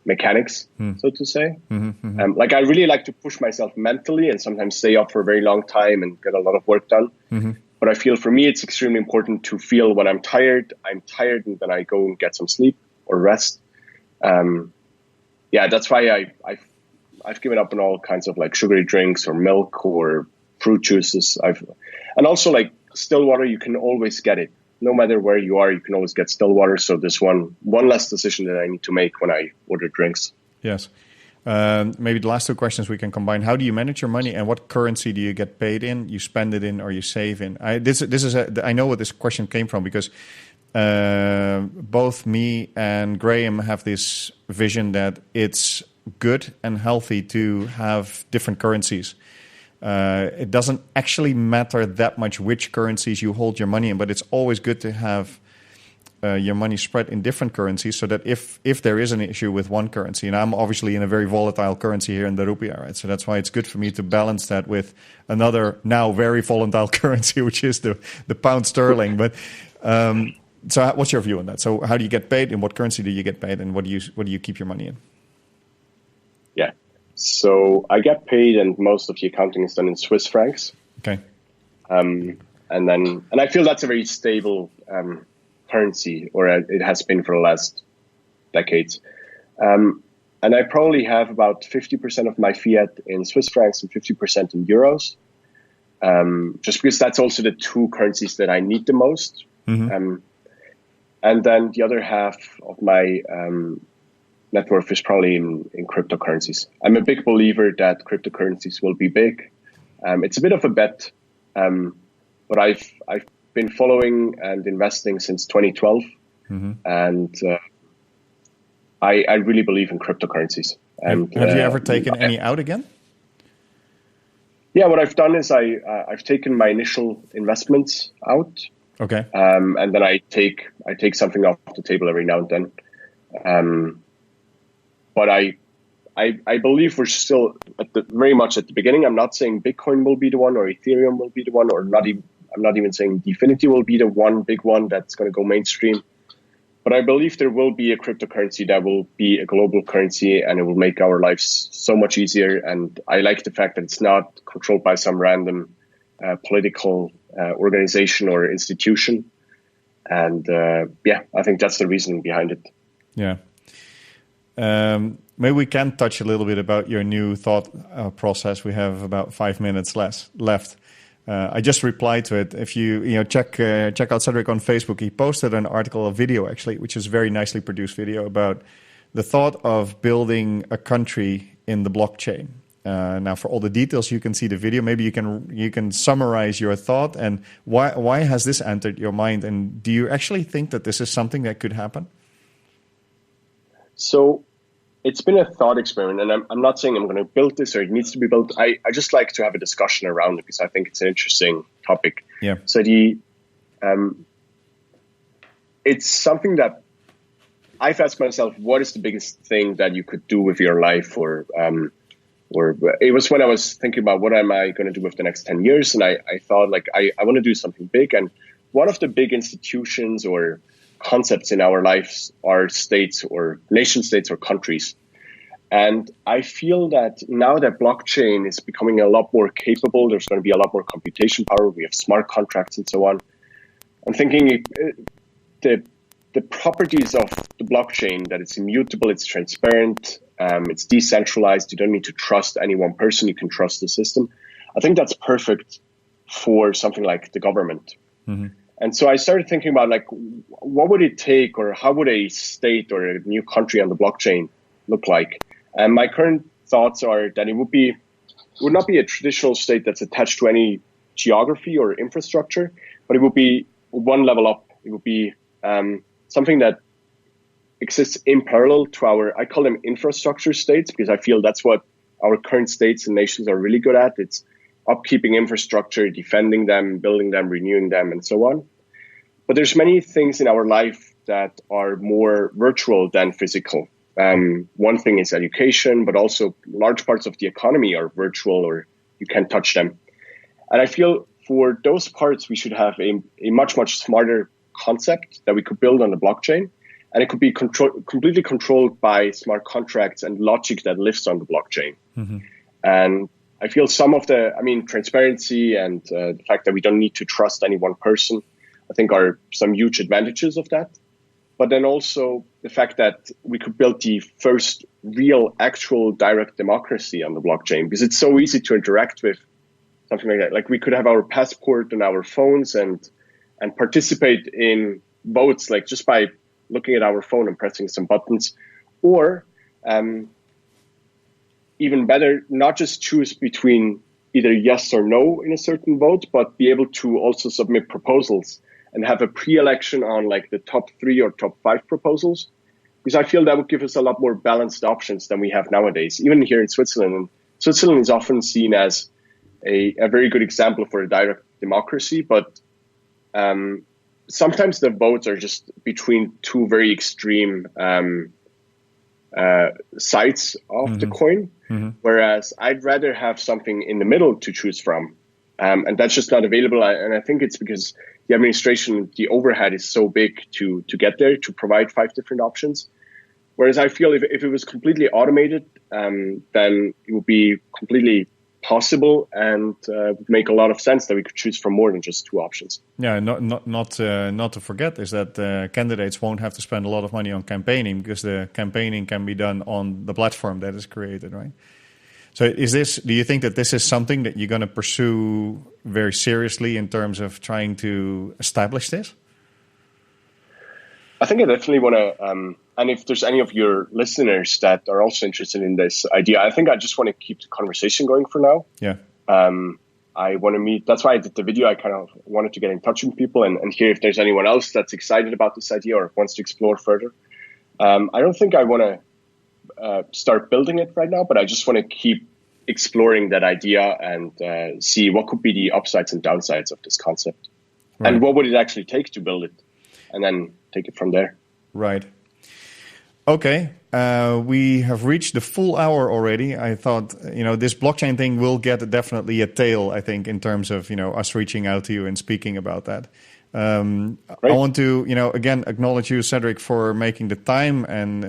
mechanics, so to say. I really like to push myself mentally and sometimes stay up for a very long time and get a lot of work done. But I feel for me, it's extremely important to feel when I'm tired, and then I go and get some sleep or rest. That's why I've given up on all kinds of like sugary drinks or milk or fruit juices. And also like still water, you can always get it. No matter where you are, you can always get still water. So there's one less decision that I need to make when I order drinks. Yes. Maybe the last two questions we can combine. How do you manage your money, and what currency do you get paid in? You spend it in, or you save in? I know where this question came from, because both me and Graham have this vision that it's good and healthy to have different currencies. It doesn't actually matter that much which currencies you hold your money in, but it's always good to have your money spread in different currencies, so that if there is an issue with one currency, and I'm obviously in a very volatile currency here in the rupiah, right? So that's why it's good for me to balance that with another now very volatile currency, which is the pound sterling. But so what's your view on that? So how do you get paid? In what currency do you get paid? And what do you keep your money in? Yeah. So I get paid, and most of the accounting is done in Swiss francs. Okay. And I feel that's a very stable currency, or it has been for the last decades. And I probably have about 50% of my fiat in Swiss francs and 50% in euros. Just because that's also the two currencies that I need the most. And then the other half of my net worth is probably in cryptocurrencies. I'm a big believer that cryptocurrencies will be big. It's a bit of a bet, but I've been following and investing since 2012, and I really believe in cryptocurrencies. And have you ever taken any out again? Yeah, what I've done is I've taken my initial investments out. Okay. And then I take something off the table every now and then. But I believe we're still very much at the beginning. I'm not saying Bitcoin will be the one, or Ethereum will be the one, or I'm not even saying Definity will be the one big one that's going to go mainstream. But I believe there will be a cryptocurrency that will be a global currency, and it will make our lives so much easier. And I like the fact that it's not controlled by some random political organization or institution. And I think that's the reason behind it. Yeah. Maybe we can touch a little bit about your new thought process. We have about 5 minutes left. I just replied to it. If you check out Cedric on Facebook, he posted an article, a video actually, which is a very nicely produced video about the thought of building a country in the blockchain. Now, for all the details, you can see the video. Maybe you can summarize your thought and why has this entered your mind? And do you actually think that this is something that could happen? So it's been a thought experiment, and I'm not saying I'm going to build this or it needs to be built. I just like to have a discussion around it because I think it's an interesting topic. Yeah. So it's something that I've asked myself, what is the biggest thing that you could do with your life? Or it was when I was thinking about what am I going to do with the next 10 years? And I thought I want to do something big. And one of the big institutions or concepts in our lives are states or nation states or countries. And I feel that now that blockchain is becoming a lot more capable, there's going to be a lot more computation power. We have smart contracts and so on. I'm thinking the properties of the blockchain, that it's immutable, it's transparent, it's decentralized. You don't need to trust any one person. You can trust the system. I think that's perfect for something like the government. Mm-hmm. And so I started thinking about what would it take, or how would a state or a new country on the blockchain look like? And my current thoughts are that it would not be a traditional state that's attached to any geography or infrastructure, but it would be one level up. It would be something that exists in parallel to I call them infrastructure states, because I feel that's what our current states and nations are really good at. It's upkeeping infrastructure, defending them, building them, renewing them, and so on. But there's many things in our life that are more virtual than physical. One thing is education, but also large parts of the economy are virtual, or you can't touch them. And I feel for those parts, we should have a much, much smarter concept that we could build on the blockchain. And it could be completely controlled by smart contracts and logic that lives on the blockchain. Mm-hmm. And I feel some of transparency and the fact that we don't need to trust any one person, I think are some huge advantages of that. But then also the fact that we could build the first real, actual direct democracy on the blockchain, because it's so easy to interact with something like that. Like we could have our passport on our phones and participate in votes, like just by looking at our phone and pressing some buttons, or even better, not just choose between either yes or no in a certain vote, but be able to also submit proposals and have a pre-election on the top 3 or top 5 proposals, because I feel that would give us a lot more balanced options than we have nowadays, even here in Switzerland. And Switzerland is often seen as a very good example for a direct democracy, but sometimes the votes are just between two very extreme sides of the coin, whereas I'd rather have something in the middle to choose from. And that's just not available. And I think it's because the administration, the overhead is so big to get there, to provide 5 different options. Whereas I feel if it was completely automated, then it would be completely possible and would make a lot of sense that we could choose from more than just 2 options. Yeah, not to forget is that candidates won't have to spend a lot of money on campaigning, because the campaigning can be done on the platform that is created, right? So do you think that this is something that you're going to pursue very seriously in terms of trying to establish this? I think I definitely want to, and if there's any of your listeners that are also interested in this idea, I think I just want to keep the conversation going for now. Yeah. I want to meet, that's why I did the video. I kind of wanted to get in touch with people and hear if there's anyone else that's excited about this idea or wants to explore further. I don't think I want to start building it right now, but I just want to keep exploring that idea and see what could be the upsides and downsides of this concept. Right. And what would it actually take to build it, and then take it from there. Right. Okay. We have reached the full hour already. I thought, this blockchain thing will get definitely a tail, I think, in terms of, us reaching out to you and speaking about that. I want to, again, acknowledge you, Cedric, for making the time and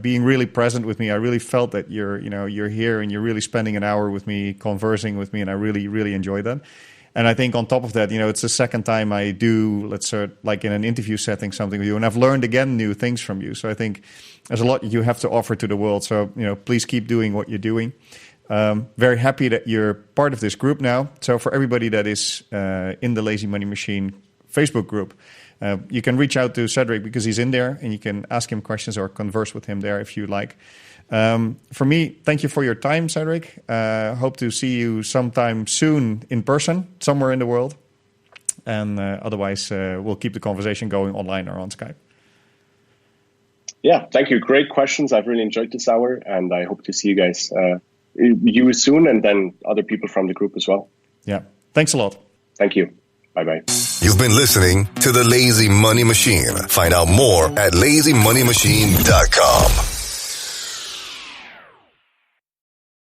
being really present with me. I really felt that you're here and you're really spending an hour with me, conversing with me, and I really, really enjoyed that. And I think on top of that, it's the second time I do, let's say, like in an interview setting, something with you, and I've learned again new things from you. So I think there's a lot you have to offer to the world. So, please keep doing what you're doing. Very happy that you're part of this group now. So for everybody that is in the Lazy Money Machine Facebook group, you can reach out to Cedric because he's in there, and you can ask him questions or converse with him there if you like. For me, thank you for your time, Cedric. Hope to see you sometime soon in person, somewhere in the world. And otherwise, we'll keep the conversation going online or on Skype. Yeah, thank you. Great questions. I've really enjoyed this hour, and I hope to see you guys you soon, and then other people from the group as well. Yeah, thanks a lot. Thank you. Bye-bye. You've been listening to The Lazy Money Machine. Find out more at lazymoneymachine.com.